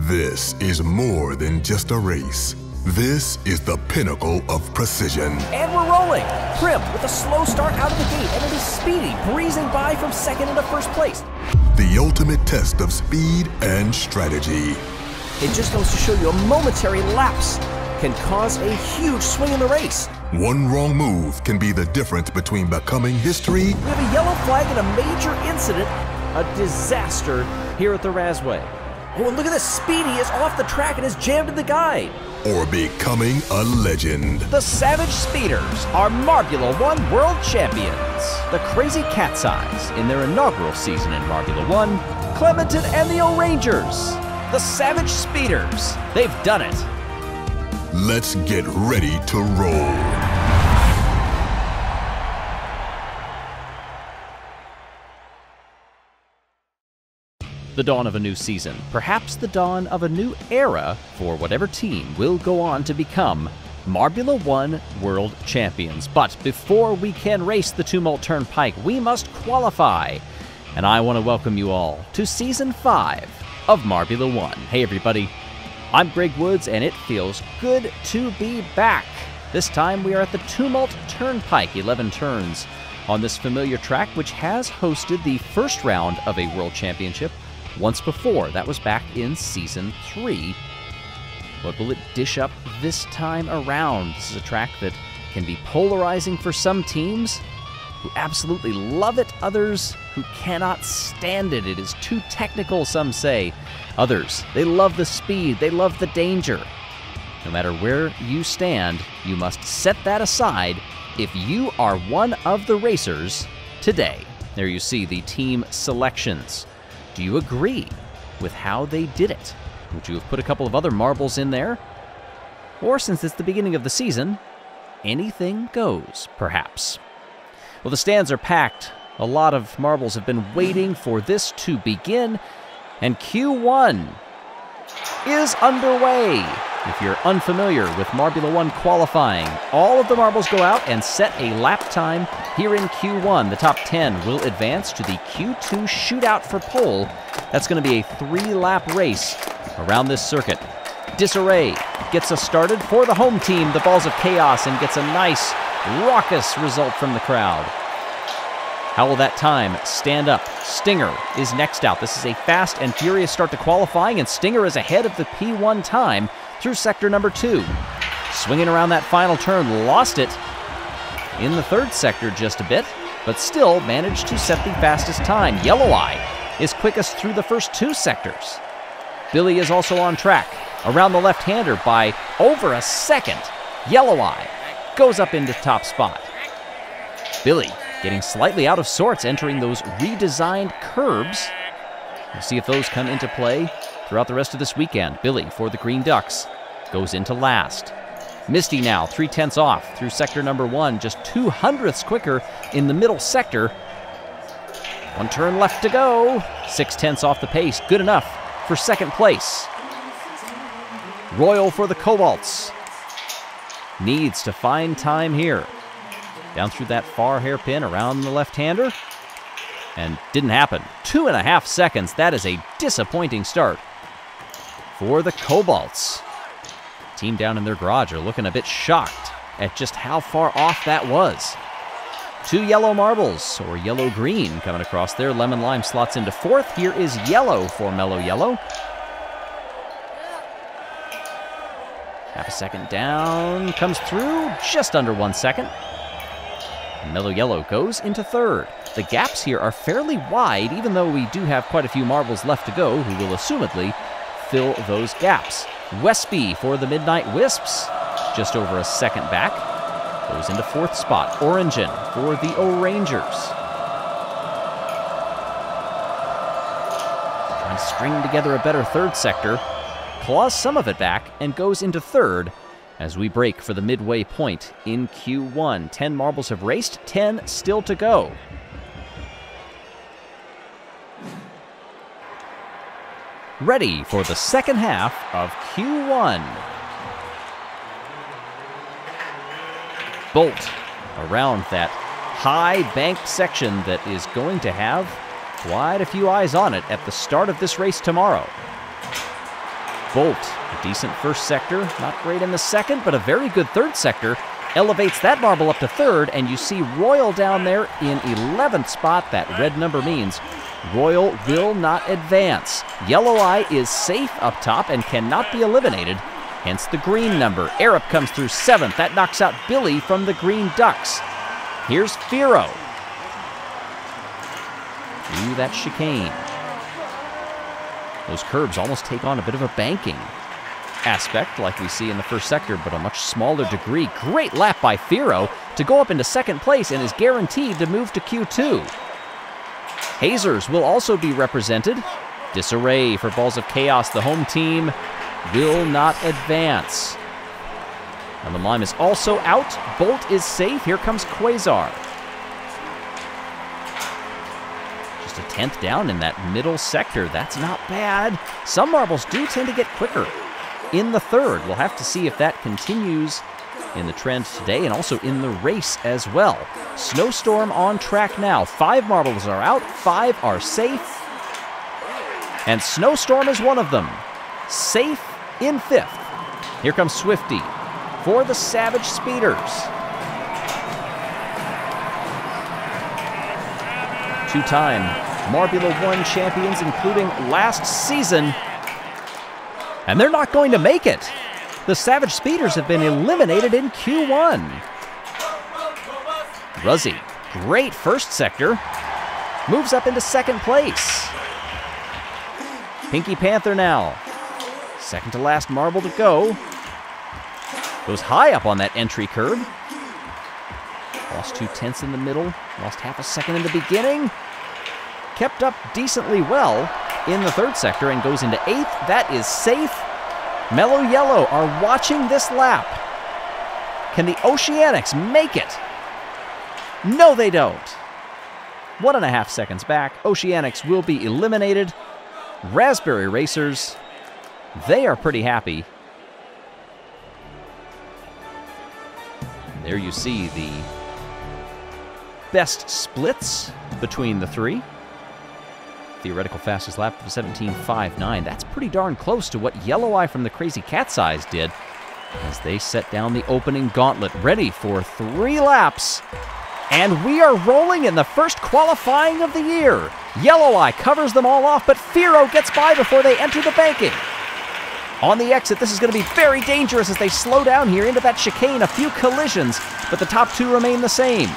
This is more than just a race. This is the pinnacle of precision. And we're rolling. Prim with a slow start out of the gate, and it is Speedy breezing by from second into first place. The ultimate test of speed and strategy. It just goes to show you a momentary lapse can cause a huge swing in the race. One wrong move can be the difference between becoming history. We have a yellow flag and a major incident, a disaster here at the Razway. Oh, and look at this. Speedy is off the track and is jammed in the guide. Or becoming a legend. The Savage Speeders are Marbula One World Champions. The Crazy Cat's Eyes in their inaugural season in Marbula One, Clementon and the O'Rangers. The Savage Speeders. They've done it. Let's get ready to roll. The dawn of a new season, perhaps the dawn of a new era for whatever team will go on to become Marbula One World Champions. But before we can race the Tumult Turnpike, we must qualify. And I want to welcome you all to Season 5 of Marbula One. Hey everybody, I'm Greg Woods and it feels good to be back. This time we are at the Tumult Turnpike, 11 turns on this familiar track which has hosted the first round of a World Championship once before. That was back in Season 3. What will it dish up this time around? This is a track that can be polarizing for some teams who absolutely love it, others who cannot stand it. It is too technical, some say. Others, they love the speed, they love the danger. No matter where you stand, you must set that aside if you are one of the racers today. There you see the team selections. Do you agree with how they did it? Would you have put a couple of other marbles in there? Or since it's the beginning of the season, anything goes, perhaps. Well, the stands are packed. A lot of marbles have been waiting for this to begin, and Q1 is underway. If you're unfamiliar with Marbula One qualifying, all of the marbles go out and set a lap time here in Q1. The top 10 will advance to the Q2 shootout for pole. That's going to be a 3-lap race around this circuit. Disarray gets us started for the home team, the Balls of Chaos, and gets a nice, raucous result from the crowd. How will that time stand up? Stinger is next out. This is a fast and furious start to qualifying, and Stinger is ahead of the P1 time through sector number 2. Swinging around that final turn, lost it in the third sector just a bit, but still managed to set the fastest time. Yellow Eye is quickest through the first 2 sectors. Billy is also on track around the left-hander by over a second. Yellow Eye goes up into top spot. Billy getting slightly out of sorts, entering those redesigned curbs. We'll see if those come into play throughout the rest of this weekend. Billy for the Green Ducks goes into last. Misty now 3/10 off through sector number 1, just 2/100ths quicker in the middle sector. 1 turn left to go. 6/10 off the pace, good enough for second place. Royal for the Cobalts needs to find time here. Down through that far hairpin around the left-hander. And didn't happen. 2.5 seconds. That is a disappointing start for the Cobalts. Team down in their garage are looking a bit shocked at just how far off that was. 2 yellow marbles, or yellow-green, coming across there. Lemon-lime slots into 4th. Here is yellow for Mellow Yellow. Half a second down. Comes through just under 1 second. Mellow Yellow goes into 3rd. The gaps here are fairly wide, even though we do have quite a few marbles left to go, who will assumedly fill those gaps. Westby for the Midnight Wisps, just over a second back. Goes into 4th spot. Orangin for the O'Rangers. Trying to string together a better 3rd sector. Claws some of it back and goes into 3rd. As we break for the midway point in Q1. 10 marbles have raced, 10 still to go. Ready for the second half of Q1. Bolt around that high banked section that is going to have quite a few eyes on it at the start of this race tomorrow. Bolt, a decent first sector, not great in the second, but a very good third sector. Elevates that marble up to third, and you see Royal down there in 11th spot. That red number means Royal will not advance. Yellow Eye is safe up top and cannot be eliminated, hence the green number. Arup comes through 7th. That knocks out Billy from the Green Ducks. Here's Firo. Through that chicane. Those curbs almost take on a bit of a banking aspect like we see in the first sector, but a much smaller degree. Great lap by Firo to go up into second place and is guaranteed to move to Q2. Hazers will also be represented. Disarray for Balls of Chaos. The home team will not advance. And the Lime is also out. Bolt is safe. Here comes Quasar. Just a 10th down in that middle sector. That's not bad. Some marbles do tend to get quicker in the third. We'll have to see if that continues in the trend today and also in the race as well. Snowstorm on track now. 5 marbles are out, 5 are safe. And Snowstorm is one of them. Safe in 5th. Here comes Swifty for the Savage Speeders. 2-time Marbula One champions, including last season. And they're not going to make it. The Savage Speeders have been eliminated in Q1. Ruzzy, great first sector, moves up into second place. Pinky Panther now, second to last marble to go. Goes high up on that entry curb. Lost 2/10 in the middle, lost half a second in the beginning. Kept up decently well in the third sector and goes into 8th. That is safe. Mellow Yellow are watching this lap. Can the Oceanics make it? No, they don't. 1.5 seconds back. Oceanics will be eliminated. Raspberry Racers, they are pretty happy. There you see the best splits between the three. Theoretical fastest lap of 17.59. That's pretty darn close to what Yellow Eye from the Crazy Cat's Eyes did as they set down the opening gauntlet, ready for 3 laps. And we are rolling in the first qualifying of the year. Yellow Eye covers them all off, but Firo gets by before they enter the banking. On the exit, this is going to be very dangerous as they slow down here into that chicane. A few collisions, but the top 2 remain the same.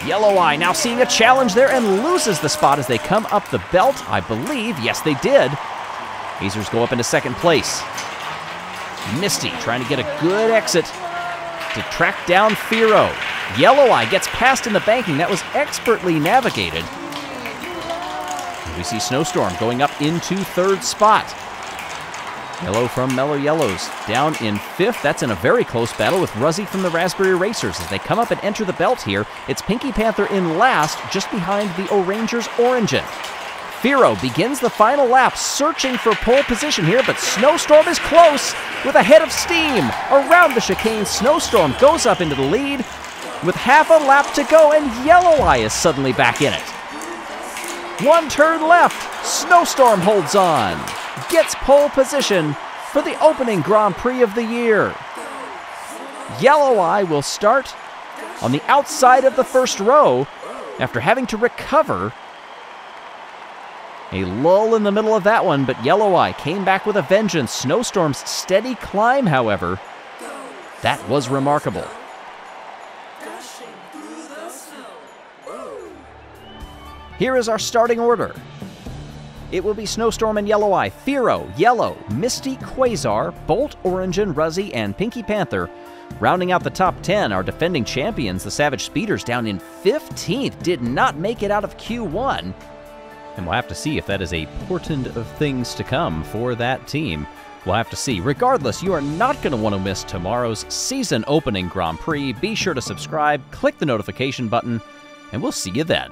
Yellow Eye now seeing a challenge there and loses the spot as they come up the belt, I believe. Yes, they did. Hazers go up into second place. Misty trying to get a good exit to track down Firo. Yellow Eye gets past in the banking. That was expertly navigated. We see Snowstorm going up into 3rd spot. Yellow from Mellow Yellows down in 5th. That's in a very close battle with Ruzzy from the Raspberry Racers. As they come up and enter the belt here, it's Pinky Panther in last, just behind the O'Rangers Orangin. Firo begins the final lap, searching for pole position here, but Snowstorm is close with a head of steam. Around the chicane, Snowstorm goes up into the lead with half a lap to go, and Yellow Eye is suddenly back in it. 1 turn left, Snowstorm holds on. Gets pole position for the opening Grand Prix of the year. Yellow Eye will start on the outside of the first row after having to recover a lull in the middle of that one, but Yellow Eye came back with a vengeance. Snowstorm's steady climb, however, that was remarkable. Here is our starting order. It will be Snowstorm and Yellow Eye, Firo, Yellow, Misty, Quasar, Bolt, Orangin, Ruzzy, and Pinky Panther. Rounding out the top 10, our defending champions, the Savage Speeders, down in 15th, did not make it out of Q1. And we'll have to see if that is a portent of things to come for that team. We'll have to see. Regardless, you are not going to want to miss tomorrow's season opening Grand Prix. Be sure to subscribe, click the notification button, and we'll see you then.